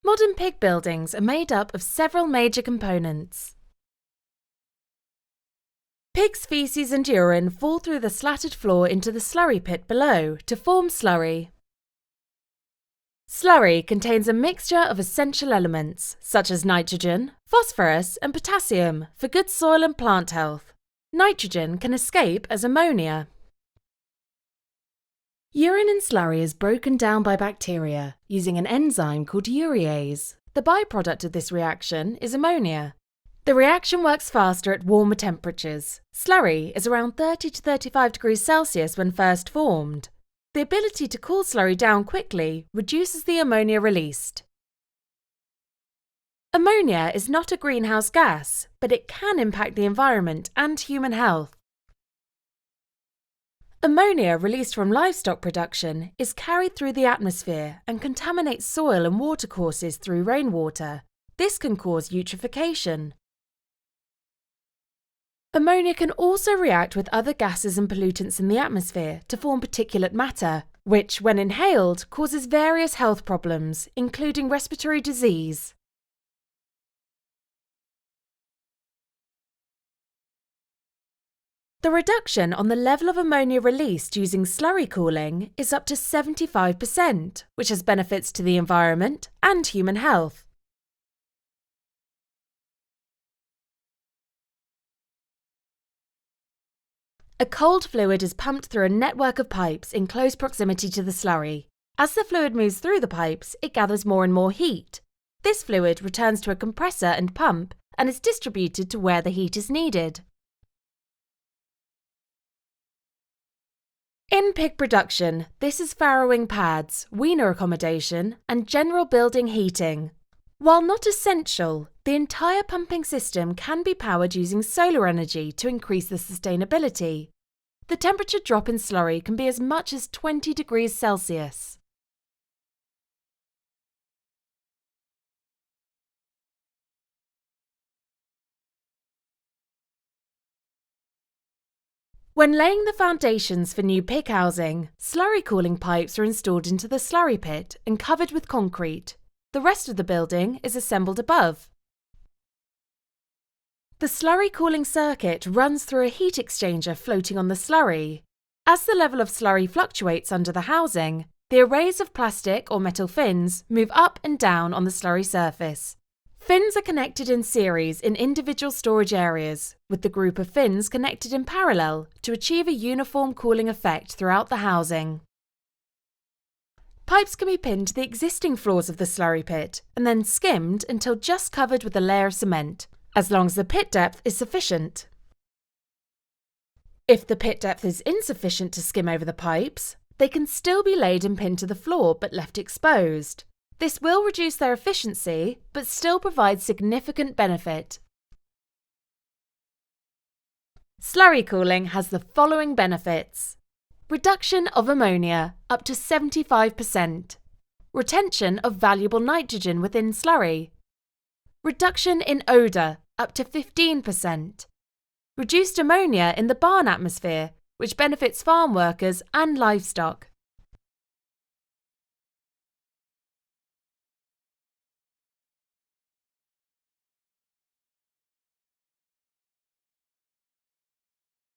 Modern pig buildings are made up of several major components. Pigs' feces and urine fall through the slatted floor into the slurry pit below to form slurry. Slurry contains a mixture of essential elements such as nitrogen, phosphorus and potassium for good soil and plant health. Nitrogen can escape as ammonia. Urine in slurry is broken down by bacteria using an enzyme called urease. The byproduct of this reaction is ammonia. The reaction works faster at warmer temperatures. Slurry is around 30 to 35 degrees Celsius when first formed. The ability to cool slurry down quickly reduces the ammonia released. Ammonia is not a greenhouse gas, but it can impact the environment and human health. Ammonia released from livestock production is carried through the atmosphere and contaminates soil and watercourses through rainwater. This can cause eutrophication. Ammonia can also react with other gases and pollutants in the atmosphere to form particulate matter, which, when inhaled, causes various health problems, including respiratory disease. The reduction on the level of ammonia released using slurry cooling is up to 75%, which has benefits to the environment and human health. A cold fluid is pumped through a network of pipes in close proximity to the slurry. As the fluid moves through the pipes, it gathers more and more heat. This fluid returns to a compressor and pump and is distributed to where the heat is needed. In pig production, this is farrowing pads, weaner accommodation, and general building heating. While not essential, the entire pumping system can be powered using solar energy to increase the sustainability. The temperature drop in slurry can be as much as 20 degrees Celsius. When laying the foundations for new pig housing, slurry cooling pipes are installed into the slurry pit and covered with concrete. The rest of the building is assembled above. The slurry cooling circuit runs through a heat exchanger floating on the slurry. As the level of slurry fluctuates under the housing, the arrays of plastic or metal fins move up and down on the slurry surface. Fins are connected in series in individual storage areas, with the group of fins connected in parallel to achieve a uniform cooling effect throughout the housing. Pipes can be pinned to the existing floors of the slurry pit and then skimmed until just covered with a layer of cement, as long as the pit depth is sufficient. If the pit depth is insufficient to skim over the pipes, they can still be laid and pinned to the floor but left exposed. This will reduce their efficiency, but still provide significant benefit. Slurry cooling has the following benefits: reduction of ammonia up to 75%, retention of valuable nitrogen within slurry, reduction in odour up to 15%, reduced ammonia in the barn atmosphere, which benefits farm workers and livestock.